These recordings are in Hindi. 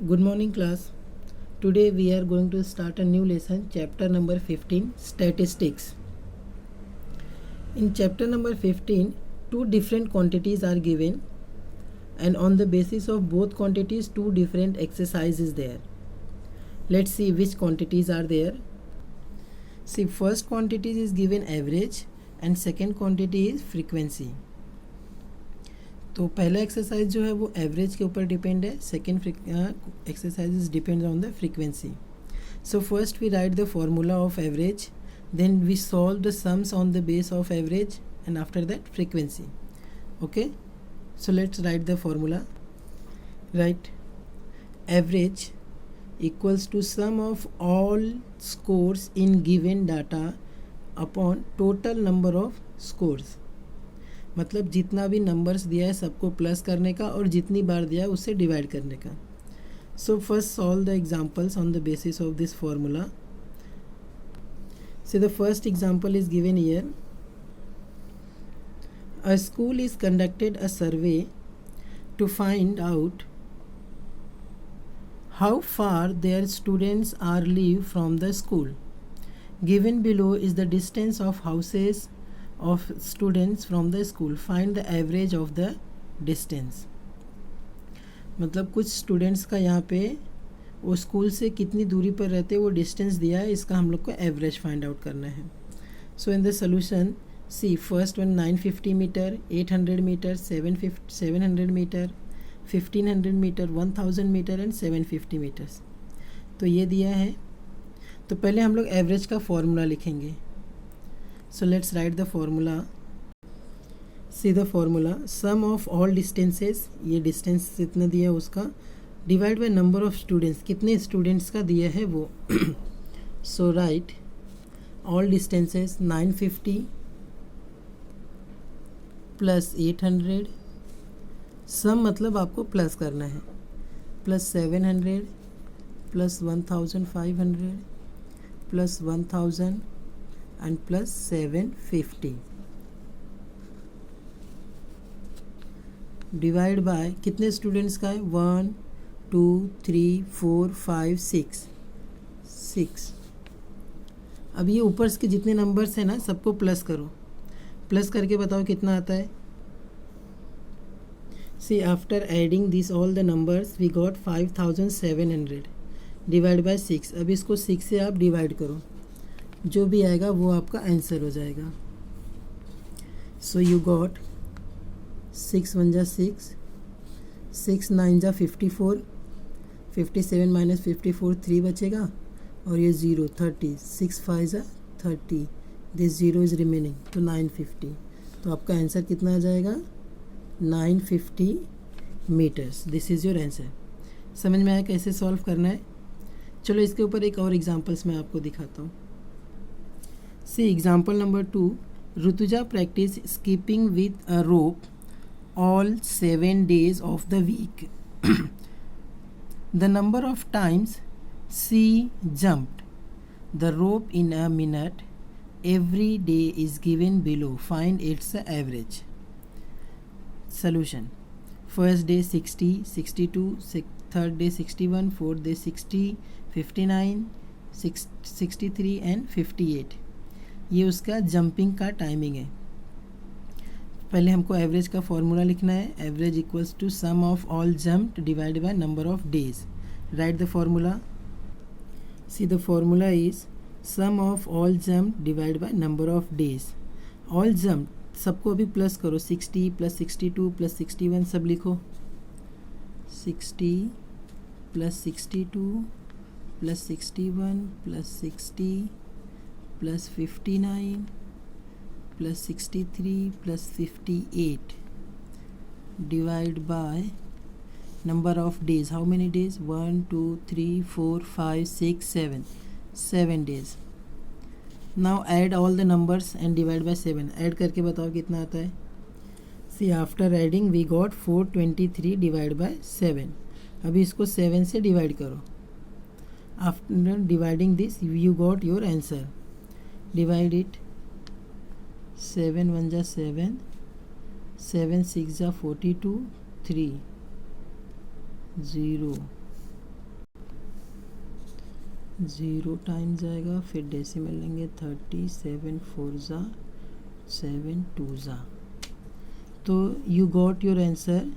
Good morning, class. Today we are going to start a new lesson, chapter number 15, Statistics. In chapter number 15, two different quantities are given, and on the basis of both quantities, two different exercises there. Let's see which quantities are there. See, first quantity is given average, and second quantity is frequency. तो पहला एक्सरसाइज जो है वो एवरेज के ऊपर डिपेंड है, second exercise depends on the frequency. So first we write the formula of average, then we solve the sums on the base of average, and after that frequency. Okay, so let's write the formula. Write average equals to sum of all scores in given data upon total number of scores. मतलब जितना भी नंबर्स दिया है सबको प्लस करने का और जितनी बार दिया है उससे डिवाइड करने का. So first solve the examples on the basis of this formula. So the first example is given here. A school is conducted a survey to find out how far their students are live from the school. Given below is the distance of houses of students from the school. Find the average of the distance. मतलब कुछ स्टूडेंट्स का यहाँ पे वो स्कूल से कितनी दूरी पर रहते हैं वो डिस्टेंस दिया है, इसका हम लोग को एवरेज फाइंड आउट करना है. So in the solution see first one 950 meter, 800 meter, 700 meter, 1500 meter, 1000 meter and 750 meters. तो ये दिया है. तो पहले हम लोग एवरेज का फॉर्मूला लिखेंगे. So let's write the formula. See the formula. Sum of all distances, ये distance जितना दिया है उसका, divide by number of students, कितने students का दिया है वो. So write all distances 950 plus 800, sum मतलब आपको प्लस करना है, plus 700 plus 1500 plus 1000 and plus 750 divide by कितने स्टूडेंट्स का है 1 2 3 4 5 6. अब ये ऊपर के जितने नंबर्स हैं ना सबको प्लस करो, प्लस करके बताओ कितना आता है. See after adding this all the numbers we got 5700 divide by 6. अब इसको 6 से आप डिवाइड करो, जो भी आएगा वो आपका आंसर हो जाएगा. सो यू गॉट 6 1 जा 6, 6 9 जा 54, 57 माइनस 54 3 बचेगा और ये 0 30, 6 5 जा 30, दिस 0 इज़ रिमेनिंग तो 950. तो आपका आंसर कितना आ जाएगा 950 meters. This is your answer. समझ में आया कैसे सॉल्व करना है. चलो इसके ऊपर एक और एग्जांपल्स मैं आपको दिखाता हूँ. See example number 2. Rutuja practice skipping with a rope all 7 days of the week. The number of times she jumped the rope in a minute every day is given below. Find its average. Solution. First day 60, 62, third day 61, fourth day 60, 59, 63 and 58. ये उसका जंपिंग का टाइमिंग है. पहले हमको एवरेज का फॉर्मूला लिखना है. Average equals to sum of all jumped divide by number of days. Write the formula. See the formula is sum of all jumped divide by number of days. All jumped सबको अभी प्लस करो, 60 प्लस 62 प्लस 61 सब लिखो. 60 plus 62 plus 61 plus 60 plus 59 plus 63 plus 58 divide by number of days. How many days? 1 2 3 4 5 6 7 days. Now add all the numbers and divide by 7. Add करके बताओ कितना आता है. See after adding we got 423 divided by 7. अभी इसको 7 से डिवाइड करो. After dividing this you got your answer. Divide it. 7 1 जा 7, 7 6 जा 42, 3 0 0 टाइम जाएगा, फिर डेसिमल लेंगे 30, 7 4 ज़ा 7 2 ज़ा, तो you got your answer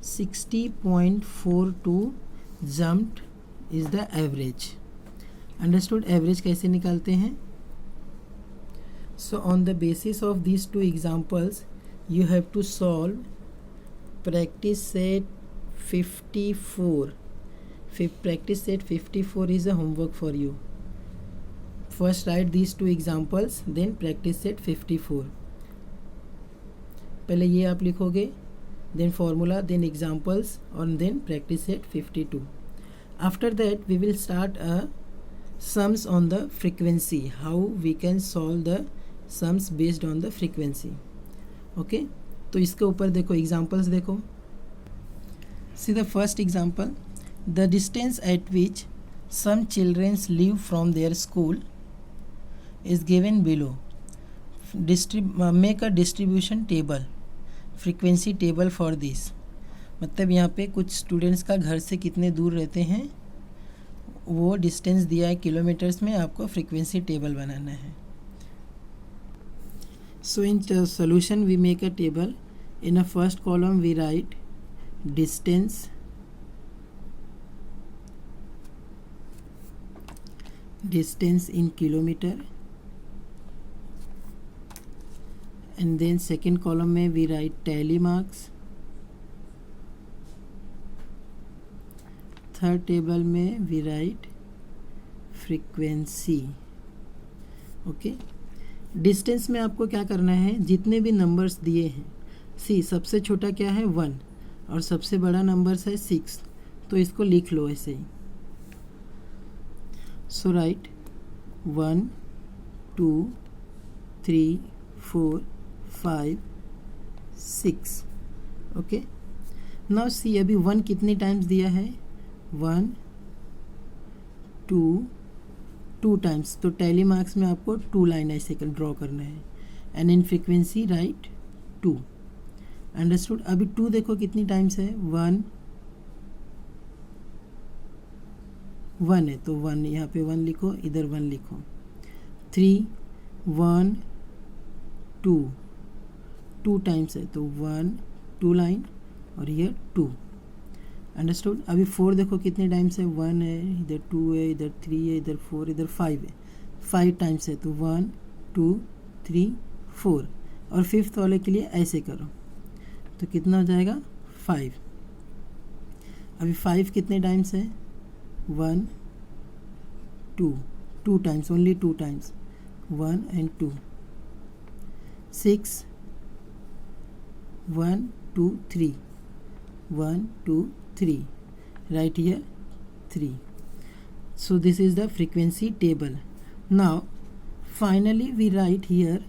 60.42 jumped is the average. Understood? Average कैसे निकालते हैं? So on the basis of these two examples you have to solve practice set 54. Practice set 54 is a homework for you. First write these two examples, then practice set 54. पहले ये आप लिखोगे, then formula, then examples, and then practice set 52. After that we will start sums on the frequency, how we can solve the sums based on the frequency. Okay तो इसके ऊपर देखो एग्जांपल्स देखो। See the first example, the distance at which some childrens leave from their school is given below. Make a distribution table, frequency table for this. मतलब यहाँ पे कुछ स्टूडेंट्स का घर से कितने दूर रहते हैं वो डिस्टेंस दिया है किलोमीटर्स में, आपको फ्रीक्वेंसी टेबल बनाना है। So in solution we make a table. In a first column we write distance, in kilometer, and then second column में we write tally marks, third table में we write frequency. okay? Distance में आपको क्या करना है, जितने भी नंबर्स दिए हैं, सी सबसे छोटा क्या है 1 और सबसे बड़ा नंबर्स है 6, तो इसको लिख लो ऐसे ही। सो राइट 1 2 3 4 5 6। ओके नाउ सी अभी 1 कितनी टाइम्स दिया है, 1 2 टाइम्स, तो टैली मार्क्स में आपको 2 लाइन ऐसे ड्रॉ करना है, and in frequency right 2। Understood? अभी 2 देखो कितनी टाइम्स है, 1 है तो 1 यहाँ पे 1 लिखो, इधर 1 लिखो। 3 1 2 टाइम्स है तो 1 2 लाइन और ये 2। अंडरस्टूड? अभी 4 देखो कितने टाइम्स है, 1 है, इधर 2 है, इधर 3 है, इधर 4, इधर 5 है, 5 टाइम्स है तो 1 2 3 4। और फिफ्थ वाले के लिए ऐसे करो तो कितना हो जाएगा 5। अभी 5 कितने टाइम्स है, 1 2 times, only 2 times, 1 and 2। 6 1 2 3 1 2 3, right here 3. So this is the frequency table. Now finally we write here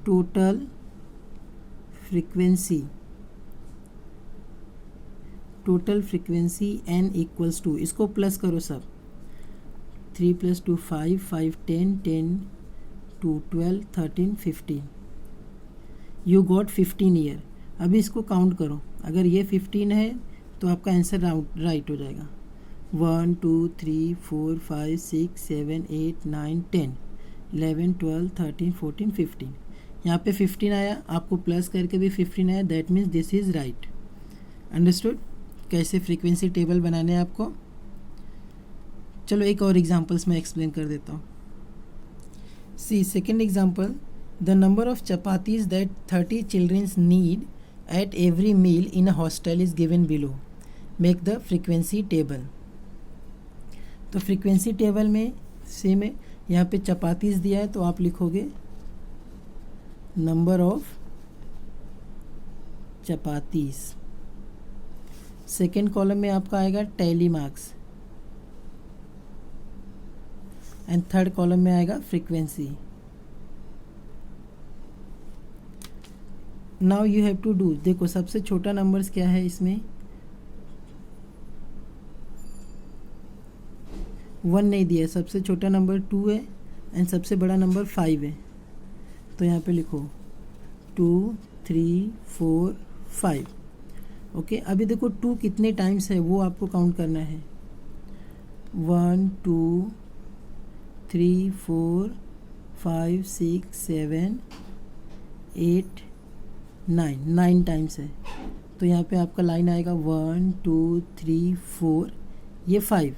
total frequency n equals to, इसको प्लस करो सब, 3 + 2 5 5 10 10 2 12 13 15। You got 15 year. अभी इसको काउंट करो, अगर ये 15 है तो आपका आंसर राइट हो जाएगा। 1 2 3 4 5 6 7 8 9 10 11 12 13 14 15। यहाँ पे 15 आया, आपको प्लस करके भी 15 आया, that means this is right. Understood? कैसे फ्रीक्वेंसी टेबल बनाने हैं आपको। चलो एक और एग्जांपल्स में एक्सप्लेन कर देता हूँ। See second example, the number of chapatis that 30 childrens need at every meal in a hostel is given below. Make the frequency table. तो फ्रीक्वेंसी टेबल में सेम है, यहाँ पे चपातीस दिया है तो आप लिखोगे number of chapatis. Second column में आपका आएगा tally marks, and third column में आएगा frequency. Now you have to do, देखो सबसे छोटा नंबर्स क्या है इसमें, 1 नहीं दिया है, सबसे छोटा नंबर 2 है एंड सबसे बड़ा नंबर 5 है, तो यहाँ पे लिखो 2 3 4 5। ओके अभी देखो 2 कितने टाइम्स है वो आपको काउंट करना है। 1 2 3 4 5 6 7 8 9 टाइम्स है। तो यहाँ पे आपका लाइन आएगा 1 2 3 4, ये 5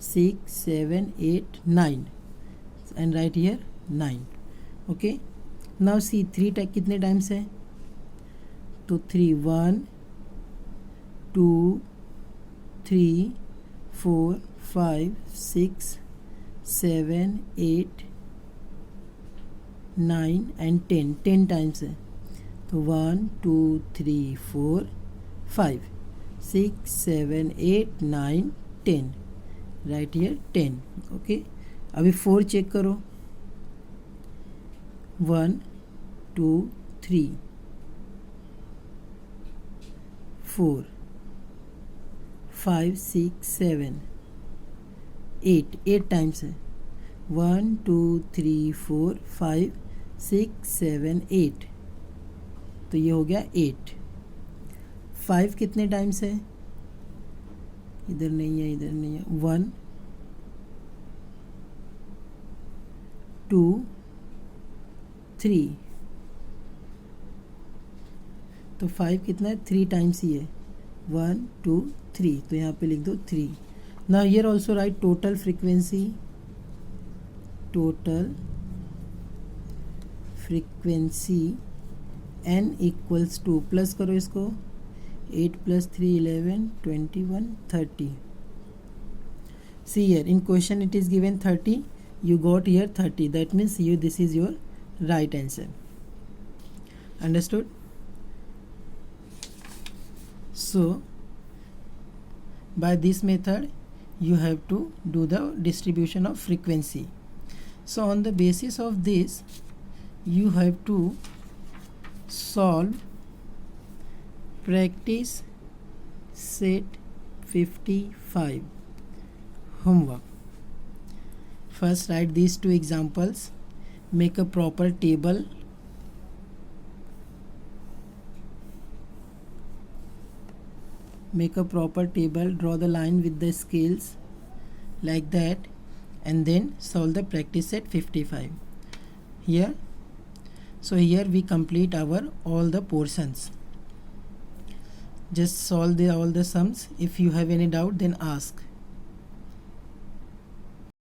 6 7 8 9 and right here 9। Okay, now see 3 कितने टाइम्स है, तो 3 1 2 3 4 5 6 7 8 9 एंड 10 टाइम्स है। तो 1 2 3 4 5 6 7 8 9 10, राइट हियर 10। ओके, अभी 4 चेक करो, 1 2 3 4 5 6 7 8 टाइम्स है। 1 2 3 4 5 6 7 8, तो ये हो गया 8। 5 कितने टाइम्स है, इधर नहीं है, इधर नहीं है। 1 2 3, तो 5 कितना है, 3 टाइम्स ही है। 1 2 3, तो यहाँ पे लिख दो 3। Now here also write total frequency, n equals to, plus करो इसको, 8 + 3 11 21 30। see here in question it is given 30, you got here 30, that means you this is your right answer. Understood? So by this method you have to do the distribution of frequency. So on the basis of this you have to solve practice set 55 homework. First write these 2 examples, make a proper table, draw the line with the scales like that, and then solve the practice set 55 here. So here we complete our all the portions. Just solve all the sums. If you have any doubt then ask.